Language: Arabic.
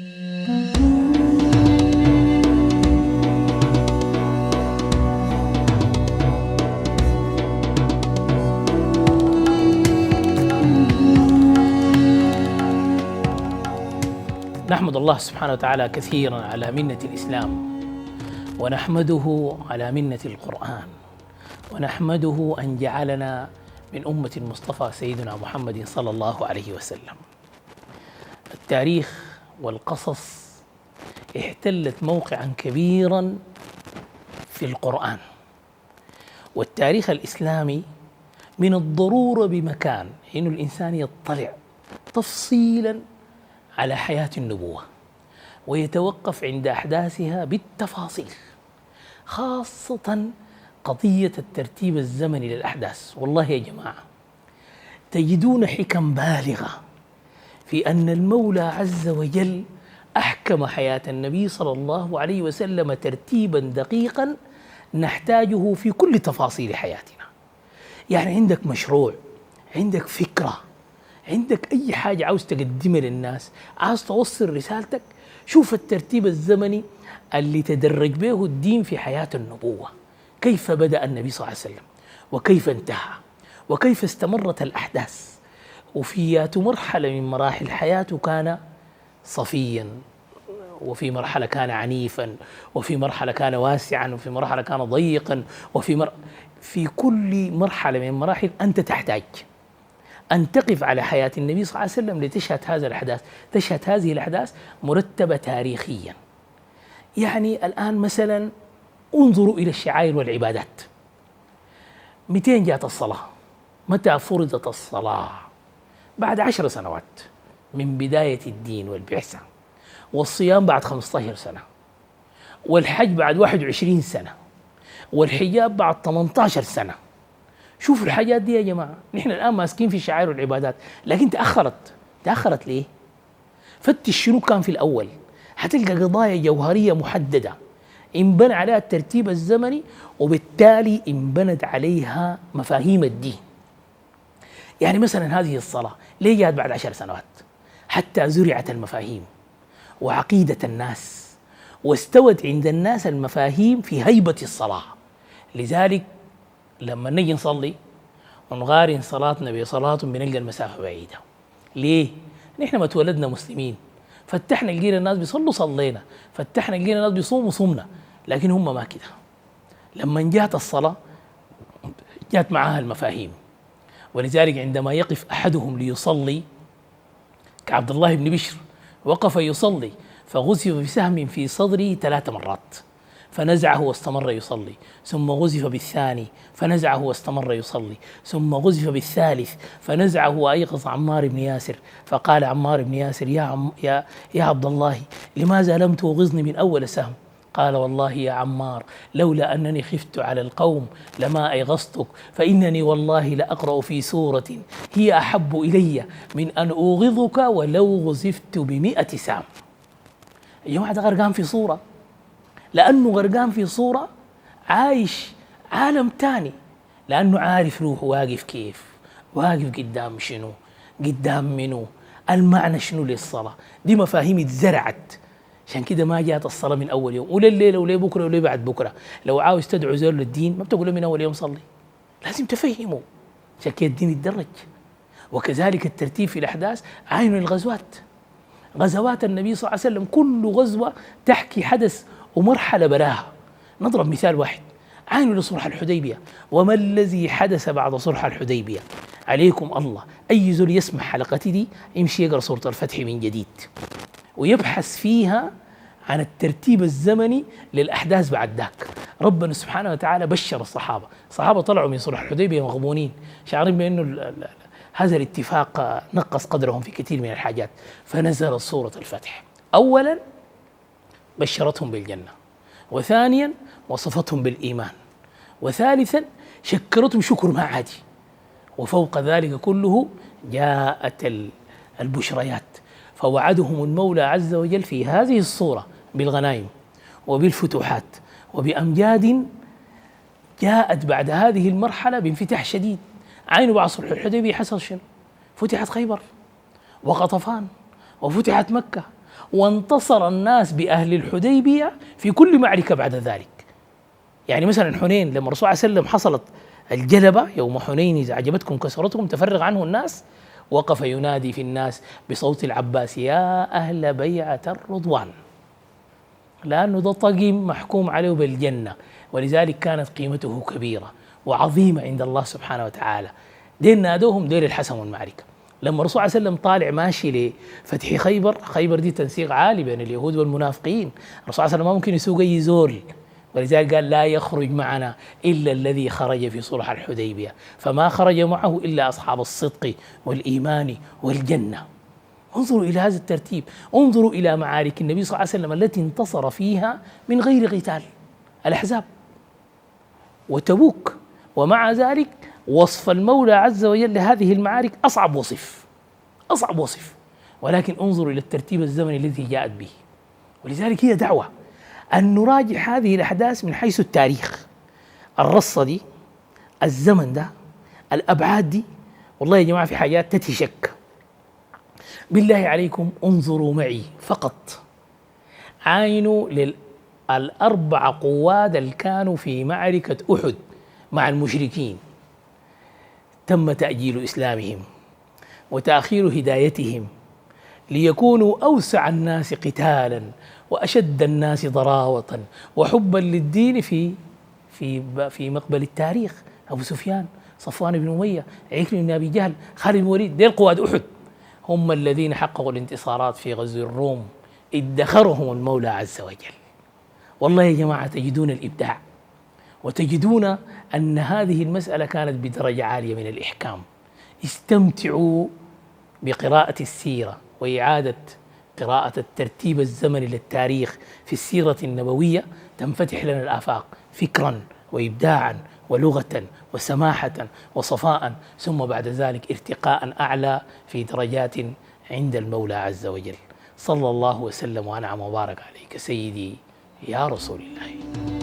نحمد الله سبحانه وتعالى كثيرا على منة الإسلام، ونحمده على منة القرآن، ونحمده أن جعلنا من أمة المصطفى سيدنا محمد صلى الله عليه وسلم. التاريخ والقصص احتلت موقعا كبيرا في القرآن، والتاريخ الإسلامي من الضرورة بمكان أن الإنسان يطلع تفصيلا على حياة النبوة ويتوقف عند أحداثها بالتفاصيل، خاصة قضية الترتيب الزمني للأحداث. والله يا جماعة تجدون حكم بالغة في أن المولى عز وجل أحكم حياة النبي صلى الله عليه وسلم ترتيبا دقيقا نحتاجه في كل تفاصيل حياتنا. يعني عندك مشروع، عندك فكرة، عندك أي حاجة عاوز تقدمها للناس، عاوز توصل رسالتك، شوف الترتيب الزمني اللي تدرج به الدين في حياة النبوة. كيف بدأ النبي صلى الله عليه وسلم، وكيف انتهى، وكيف استمرت الأحداث، وفي مرحلة من مراحل حياته كان صفيا، وفي مرحلة كان عنيفا، وفي مرحلة كان واسعا، وفي مرحلة كان ضيقا، في كل مرحلة من المراحل أنت تحتاج أن تقف على حياة النبي صلى الله عليه وسلم لتشهد هذه الأحداث، تشهد هذه الأحداث مرتبة تاريخيا. يعني الآن مثلا انظروا إلى الشعائر والعبادات. 200 جاءت الصلاة، متى فرضت الصلاة؟ بعد 10 سنوات من بداية الدين والبعثة، والصيام بعد 15 سنة، والحج بعد 21 سنة، والحجاب بعد 18 سنة. شوفوا الحاجات دي يا جماعة، نحن الآن ماسكين في الشعائر والعبادات، لكن تأخرت ليه؟ فتش شنو كان في الأول، حتلقى قضايا جوهرية محددة انبنى عليها الترتيب الزمني، وبالتالي انبنت عليها مفاهيم الدين. يعني مثلا هذه الصلاة ليه جاءت بعد 10 سنوات؟ حتى زرعت المفاهيم وعقيدة الناس، واستوت عند الناس المفاهيم في هيبة الصلاة. لذلك لما نجي نصلي ونقارن صلاتنا بصلاة بنلقى المسافة بعيدة. ليه؟ نحن ما تولدنا مسلمين، فتحنا لقينا الناس بيصلوا صلينا، فتحنا لقينا الناس بيصوموا صمنا، لكن هم ما كده. لما جاءت الصلاة جاءت معها المفاهيم، ولذلك عندما يقف أحدهم ليصلي كعبد الله بن بشر، وقف يصلي فغزف بسهم في صدره 3 مرات فنزعه واستمر يصلي، ثم غزف بالثاني فنزعه واستمر يصلي، ثم غزف بالثالث فنزعه وأيقظ عمار بن ياسر، فقال عمار بن ياسر يا عبد الله لماذا لم توغزني من أول سهم؟ قال والله يا عمار لولا أنني خفت على القوم لما أيغصتك، فإنني والله لأقرأ في سورة هي أحب إلي من أن أوغظك ولو غزفت ب100 سهم. يا جماعة ده غرقان في صورة، لأنه غرقان في صورة عايش عالم تاني، لأنه عارف روحه واقف كيف، واقف قدام شنو، قدام منو، المعنى شنو للصلاة. دي مفاهيم اتزرعت، عشان كده ما جاءت الصلاة من أول يوم ولا الليلة ولا بكرة ولا بعد بكرة. لو عاوز تدعو زول للدين ما بتقول له من أول يوم صلي، لازم تفهمه، عشان كده الدين يتدرج. وكذلك الترتيب في الأحداث. عين الغزوات، غزوات النبي صلى الله عليه وسلم كل غزوة تحكي حدث ومرحلة براها. نضرب مثال واحد، عينوا لصلح الحديبية، وما الذي حدث بعد صلح الحديبية؟ عليكم الله أي زول يسمع حلقتي دي يمشي يقرأ سورة الفتح من جديد ويبحث فيها عن الترتيب الزمني للأحداث بعد ذاك. ربنا سبحانه وتعالى بشر الصحابة طلعوا من صلح الحديبية مغبونين، شعرين بأنه هذا الاتفاق نقص قدرهم في كثير من الحاجات، فنزلت سورة الفتح. أولا بشرتهم بالجنة، وثانيا وصفتهم بالإيمان، وثالثا شكرتهم شكر ما عادي، وفوق ذلك كله جاءت البشريات، فوعدهم المولى عز وجل في هذه الصورة بالغنائم وبالفتوحات وبأمجاد جاءت بعد هذه المرحلة بانفتاح شديد. عينوا بعد صلح الحديبية حصل شنو؟ فتحت خيبر وقطفان وفتحت مكة وانتصر الناس بأهل الحديبية في كل معركة بعد ذلك. يعني مثلا حنين لما الرسول صلى الله عليه وسلم حصلت الجلبة يوم حنين إذا أعجبتكم كثرتكم تفرغ عنه الناس، وقف ينادي في الناس بصوت العباس: يا أهل بيعة الرضوان، لأنه ده طقم محكوم عليه بالجنة، ولذلك كانت قيمته كبيرة وعظيمة عند الله سبحانه وتعالى. دين نادوهم دير الحسم والمعركة. لما الرسول صلى الله عليه وسلم طالع ماشي لفتح خيبر، خيبر دي تنسيق عالي بين اليهود والمنافقين، الرسول صلى الله عليه وسلم ما ممكن يسوق أي زول، ولذلك قال: لا يخرج معنا إلا الذي خرج في صلح الحديبية، فما خرج معه إلا أصحاب الصدق والإيمان والجنة. انظروا إلى هذا الترتيب، انظروا إلى معارك النبي صلى الله عليه وسلم التي انتصر فيها من غير قتال، الأحزاب وتبوك، ومع ذلك وصف المولى عز وجل لهذه المعارك أصعب وصف، أصعب وصف، ولكن انظروا إلى الترتيب الزمني الذي جاءت به. ولذلك هي دعوة أن نراجع هذه الأحداث من حيث التاريخ، الرصة دي، الزمن ده، الأبعاد دي. والله يا جماعة في حاجات تتشك. بالله عليكم انظروا معي فقط، عاينوا للأربع قواد اللي كانوا في معركة أحد مع المشركين. تم تأجيل إسلامهم وتأخير هدايتهم ليكونوا أوسع الناس قتالا وأشد الناس ضراوة وحبا للدين في مقبل التاريخ. أبو سفيان، صفوان بن أمية، عكرمة بن أبي جهل، خالد بن الوليد، ديل قواد أحد هم الذين حققوا الانتصارات في غزو الروم، ادخرهم المولى عز وجل. والله يا جماعة تجدون الإبداع، وتجدون أن هذه المسألة كانت بدرجة عالية من الإحكام. استمتعوا بقراءة السيرة وإعادة قراءة الترتيب الزمني للتاريخ في السيرة النبوية، تنفتح لنا الآفاق فكرا وإبداعا ولغة وسماحة وصفاء، ثم بعد ذلك ارتقاء أعلى في درجات عند المولى عز وجل. صلى الله وسلم وأنعم وبارك عليك سيدي يا رسول الله.